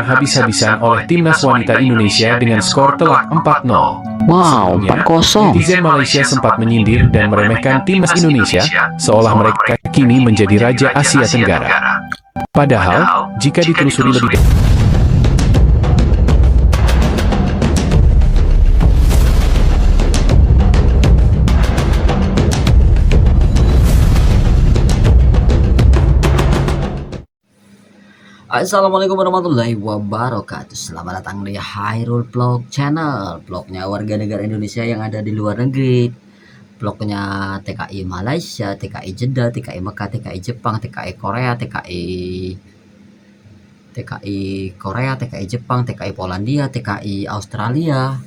habis-habisan oleh timnas wanita Indonesia dengan skor telak 4-0. Wow, Sebelumnya, 4-0. netizen Malaysia sempat menyindir dan meremehkan timnas Indonesia, seolah mereka kini menjadi raja Asia Tenggara. Padahal, jika ditelusuri lebih Assalamualaikum warahmatullahi wabarakatuh. Selamat datang di Hairul Vlog Channel, vlognya warga negara Indonesia yang ada di luar negeri, vlognya TKI Malaysia, TKI Jeddah, TKI Mekah, TKI Jepang, TKI Korea, TKI Jepang, TKI Polandia, TKI Australia.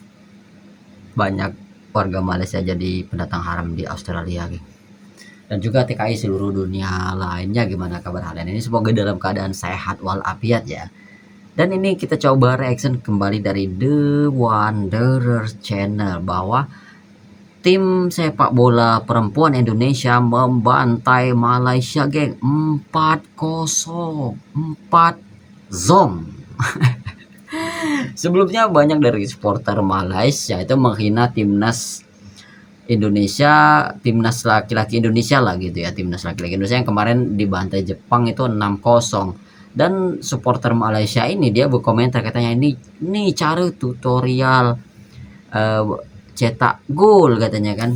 Banyak warga Malaysia jadi pendatang haram di Australia, dan juga TKI seluruh dunia lainnya. Gimana kabar kalian ini? Semoga dalam keadaan sehat walafiat ya. Dan ini kita coba reaction kembali dari The Wanderers Channel, bahwa tim sepak bola perempuan Indonesia membantai Malaysia, geng, 4-0, 4-0. Sebelumnya banyak dari supporter Malaysia itu menghina timnas Indonesia, timnas laki-laki Indonesia lah gitu ya, timnas laki-laki Indonesia yang kemarin dibantai Jepang itu 6-0. Dan supporter Malaysia ini dia berkomentar, katanya ini cara tutorial cetak gol, katanya kan,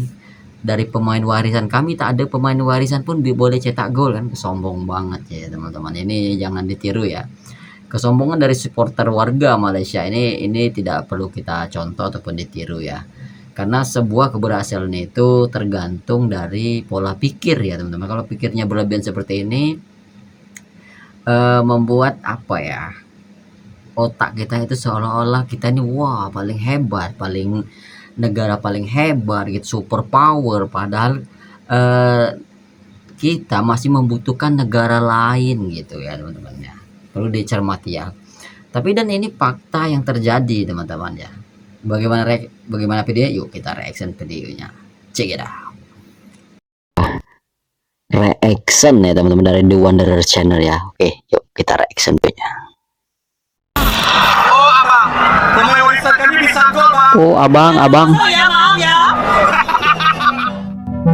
dari pemain warisan kami, tak ada pemain warisan pun boleh cetak gol kan. Sombong banget ya teman-teman, ini jangan ditiru ya. Kesombongan dari supporter warga Malaysia ini tidak perlu kita contoh ataupun ditiru ya. Karena sebuah keberhasilan itu tergantung dari pola pikir ya teman-teman. Kalau pikirnya berlebihan seperti ini, membuat apa ya, otak kita itu seolah-olah kita ini wah paling hebat, negara paling hebat gitu, super power. Padahal kita masih membutuhkan negara lain gitu ya teman-teman ya. Perlu dicermati ya. Tapi dan ini fakta yang terjadi teman-teman ya. Bagaimana video? Yuk kita reaction videonya. Check it out. Reaction ya teman-teman dari The Wanderers Channel ya. Oke, yuk kita reaction videonya. Oh abang, pemain warisan kami bisa gol bang. Oh abang. Oh ya maaf ya.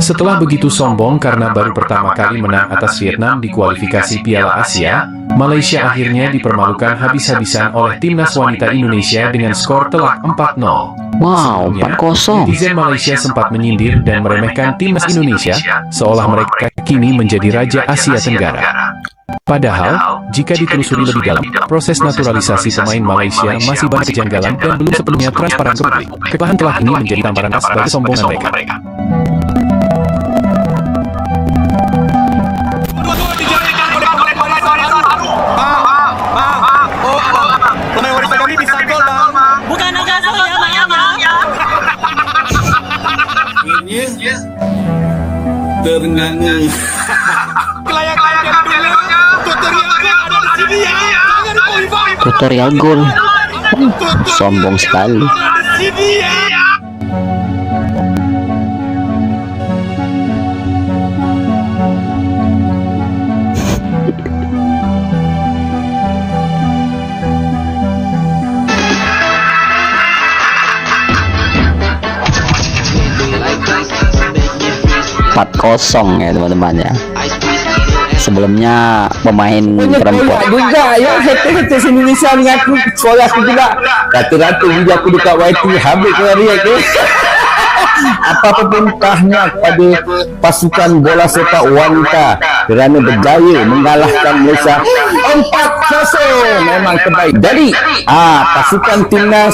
Setelah begitu sombong karena baru pertama kali menang atas Vietnam di kualifikasi Piala Asia, Malaysia akhirnya dipermalukan habis-habisan oleh timnas wanita Indonesia dengan skor telak 4-0. Wow, Sebelumnya, 4-0. netizen Malaysia sempat menyindir dan meremehkan timnas Indonesia, seolah mereka kini menjadi raja Asia Tenggara. Padahal, jika ditelusuri lebih dalam, proses naturalisasi pemain Malaysia masih banyak kejanggalan dan belum sepenuhnya transparan ke publik. Kekalahan telak ini menjadi tamparan khas bagi kesombongan mereka. Pemain warisan kami bisa gol bang. Bukan Newcastle ya, maaf ya. Ini terenganga. Kelayak-kelayak dulu. Tutorial ada di sini ya. Jangan dipoin. Tutorial gol. Sombong sekali. Di sini ya. Empat 0 ya teman-teman ya. Sebelumnya pemain perempuan juga ya, hati Indonesia mengaku sekolah aku juga rata-rata juga aku dekat YT habis hari itu. Apa pemerintahnya kepada pasukan bola sepak wanita kerana berjaya mengalahkan Malaysia 4-0, memang terbaik. Jadi pasukan timnas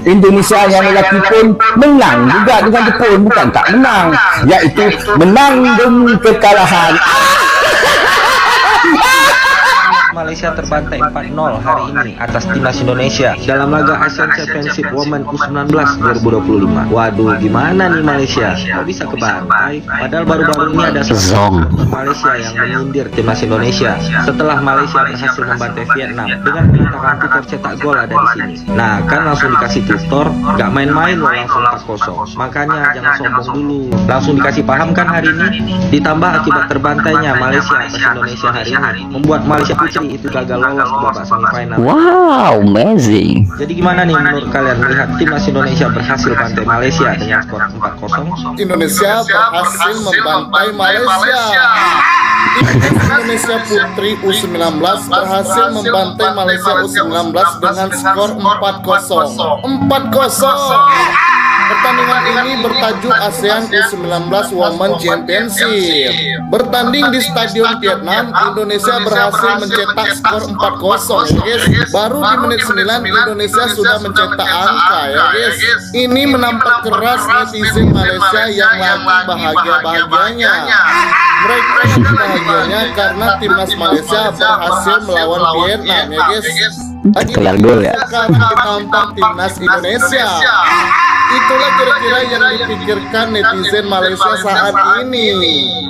Indonesia yang lelaki pun menang juga dengan Jepun, bukan tak menang, iaitu menanggung kekalahan. Malaysia terbantai 4-0 hari ini atas timnas Indonesia dalam laga Asian Championship Women U19 2025. Waduh, gimana nih Malaysia? Kok bisa kebantai? Padahal baru-baru ini ada Zong Malaysia yang menyindir timnas Indonesia setelah Malaysia berhasil membantai Vietnam dengan menggunakan tutor cetak gol ada di sini. Nah, kan langsung dikasih tutor, nggak main-main loh, langsung 4-0. Makanya jangan sombong dulu. Langsung dikasih paham kan hari ini? Ditambah akibat terbantainya Malaysia atas Indonesia hari ini, membuat Malaysia Putri tapi itu gagal lolos ke babak semifinal. Wow, amazing. Jadi gimana nih menurut kalian melihat timnas Indonesia berhasil bantai Malaysia dengan skor 4-0? Indonesia berhasil membantai Malaysia. Timnas Indonesia Putri U19 berhasil membantai Malaysia U19 dengan skor 4-0. 4-0. Pertandingan ini bertajuk ASEAN U19 Women Championship. Bertanding di Stadion Vietnam, Indonesia berhasil mencetak skor 4-0 ya guys. Baru di menit 9 Indonesia sudah mencetak angka ya guys. Ini menampak keras netizen Malaysia yang lagi bahagia-bahagianya. Mereka yang bahagianya karena timnas Malaysia berhasil melawan Vietnam ya guys. Kelar gol ya. Sekarang kita tonton timnas Indonesia. Itulah kira-kira yang dipikirkan netizen Malaysia saat ini.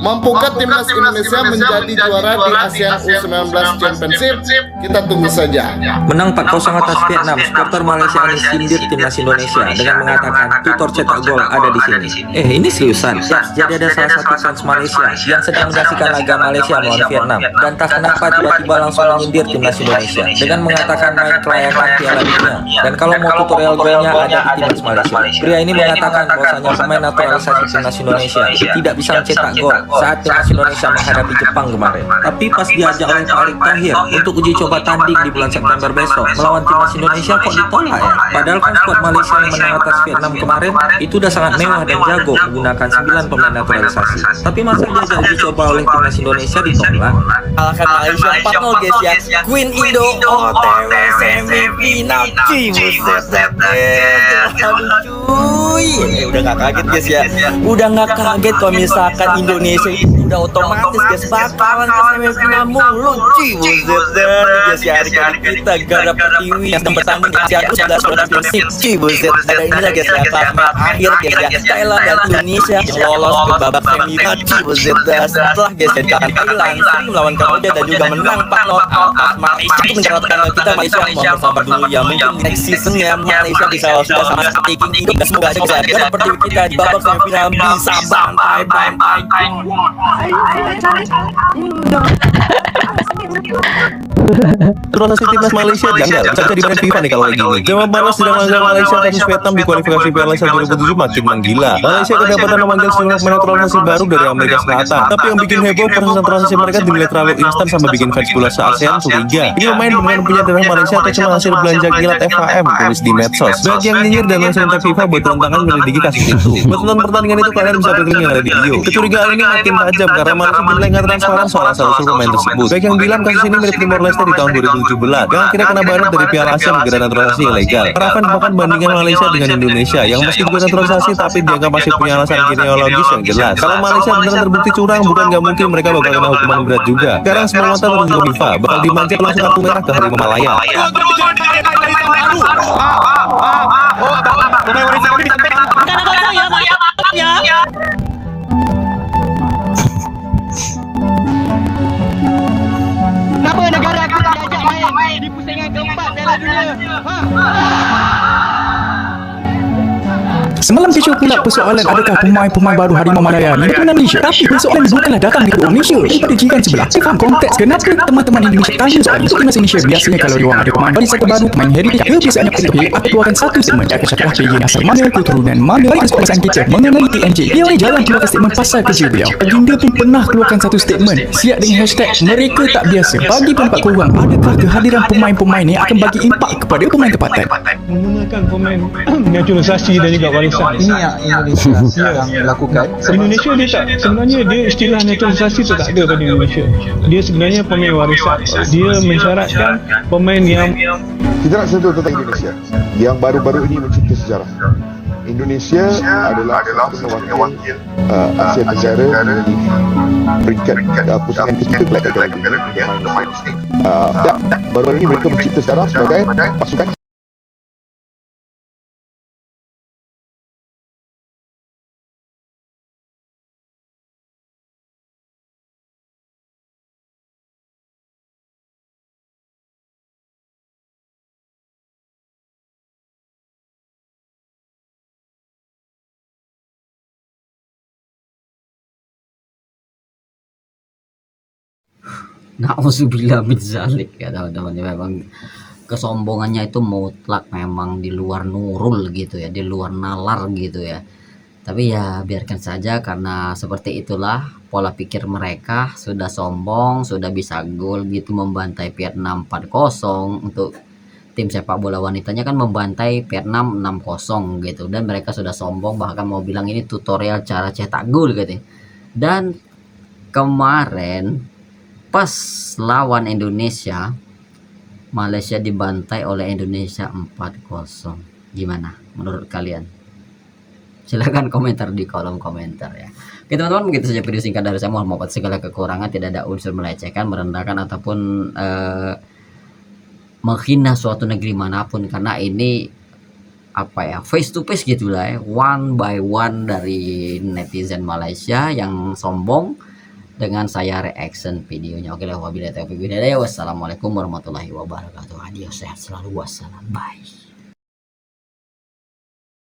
Mampukah timnas Indonesia menjadi juara di ASEAN U19 Championship? Kita tunggu saja. Menang 4-0 atas Vietnam, supporter Malaysia ini sindir timnas Indonesia dengan mengatakan tutor cetak gol ada di sini. Ini seriusan? Ya, jadi ada salah satu fans Malaysia yang sedang menyaksikan laga Malaysia melawan Vietnam dan tak kenapa tiba-tiba langsung menyindir timnas Indonesia dengan mengatakan main kelayakan Piala Dunia. Dan kalau mau tutorial golnya ada di timnas Malaysia. Pria ini mengatakan bahwasanya pemain naturalisasi timnas Indonesia tidak bisa mencetak gol saat timnas Indonesia menghadapi Jepang kemarin. Tapi pas diajak oleh Pak Erick Thohir untuk uji coba tanding di bulan September besok melawan timnas Indonesia kok ditolak ya? Padahal kan skuad Malaysia yang menang atas Vietnam kemarin itu udah sangat mewah dan jago menggunakan 9 pemain naturalisasi. Tapi masa diajak uji coba oleh timnas Indonesia ditolak? Kalahkan Malaysia 4-0 guys ya. Queen Indo OTW semifinal. Buset. Aduh cuy. Udah gak kaget guys ya. Udah gak kaget kalau misalkan Indonesia itu udah otomatis guys bakalan ke semifinal mulu. Buset guys ya. Hari kita Gada Pertiwi yang bertanding di Asia U19 Championship. Buset. Ada inilah guys ya. Tahap akhir guys ya. Thailand dan Indonesia yang lolos ke babak semifinal. Buset. Setelah guys ya dikatakan Thailand sering melawan Kamboja dan juga menang 4-0 atas Malaysia. Itu mencatatkan kita Malaysia mau bersabar dulu ya. Mungkin next seasonnya Malaysia bisa lolos sama taking Indo. Dan semoga aja bisa Gada Pertiwi kita di babak semifinal bisa bantai. Naturalisasi timnas Malaysia janggal, bisa dibanding FIFA nih kalau kayak gini. Jawa Barat sedang melanggar Malaysia kasus Vietnam di kualifikasi Piala Asia 2007 makin menggila. Malaysia kedapatan memanggil sejumlah pemain naturalisasi baru dari Amerika Selatan. Tapi yang bikin heboh proses naturalisasi mereka dinilai terlalu instan sampai bikin fans bola se-ASEAN curiga. Ini pemain beneran punya darah Malaysia atau cuma hasil belanja kilat FHM, tulis di medsos. Bagi yang nyinyir dan langsung minta FIFA buat turun tangan menyelidiki kasus itu. Buat nonton pertandingan itu kalian bisa pilih yang ada di video. Kecurigaan ini makin tajam karena Malaysia dinilai nggak transparan soal asal-usul pemain tersebut. Baik yang bilang kasus ini mirip Timor Leste di tahun 2017 yang akhirnya kena baret dari Piala Asia gara naturalisasi ilegal. Para fans bahkan bandingkan Malaysia dengan Indonesia yang meski juga naturalisasi tapi dianggap masih punya alasan genealogis yang jelas. Kalau Malaysia benar terbukti curang, bukan nggak mungkin mereka bakal kena hukuman berat juga. Sekarang semua mata tertuju ke FIFA bakal dimancing langsung kartu merah ke Harimau Malaya. Kenapa negara kita diajak main di pusingan keempat Piala Dunia? Semalam kecoh pula persoalan adakah pemain-pemain baru Harimau Malaya ni daripada Malaysia. Tapi persoalan bukanlah datang dari Malaysia, ini pada jiran sebelah. Saya faham konteks kenapa teman-teman Indonesia tanya soal itu. Timnas Indonesia biasanya kalau diorang ada pemain baru sektor baru, pemain heritage, dia biasanya PTP atau keluarkan satu statement akan syaklah PJ asal mana, keturunan mana, balik kesepakatan kita mengenai TNJ. Dia boleh jalan keluarkan statement pasal kerja beliau. Baginda pun pernah keluarkan satu statement siap dengan hashtag mereka tak biasa. Bagi pendapat korang, adakah kehadiran pemain-pemain ni akan bagi impak kepada pemain tempatan? Menggunakan pemain naturalisasi dan juga warisan. Ini yang Indonesia yang melakukan. Indonesia dia tak, sebenarnya dia istilah naturalisasi tu tak ada pada Indonesia. Dia sebenarnya pemain warisan. Dia mensyaratkan pemain yang Kita nak sentuh tentang Indonesia yang baru-baru ini mencipta sejarah. Indonesia adalah wakil Asia Tenggara di peringkat pusingan ketiga Piala Dunia. Baru-baru ini mereka mencipta sejarah sebagai pasukan Nauzubillah min zalik ya teman-teman. Memang kesombongannya itu mutlak, memang di luar nurul gitu ya, di luar nalar gitu ya. Tapi ya biarkan saja, karena seperti itulah pola pikir mereka. Sudah sombong, sudah bisa gol gitu, membantai Vietnam 4-0. Untuk tim sepak bola wanitanya kan membantai Vietnam 6-0 gitu, dan mereka sudah sombong, bahkan mau bilang ini tutorial cara cetak gol gitu. Dan kemarin pas lawan Indonesia, Malaysia dibantai oleh Indonesia 4-0. Gimana menurut kalian? Silahkan komentar di kolom komentar ya. Oke teman-teman, begitu saja video singkat dari saya. Mohon maaf atas segala kekurangan, tidak ada unsur melecehkan, merendahkan ataupun menghina suatu negeri manapun, karena ini apa ya, face to face gitulah ya, one by one dari netizen Malaysia yang sombong dengan saya reaction videonya. Oke lah, wabillahi taufiq wal hidayah. Wassalamualaikum warahmatullahi wabarakatuh. Adios, sehat selalu, wassalam, bye.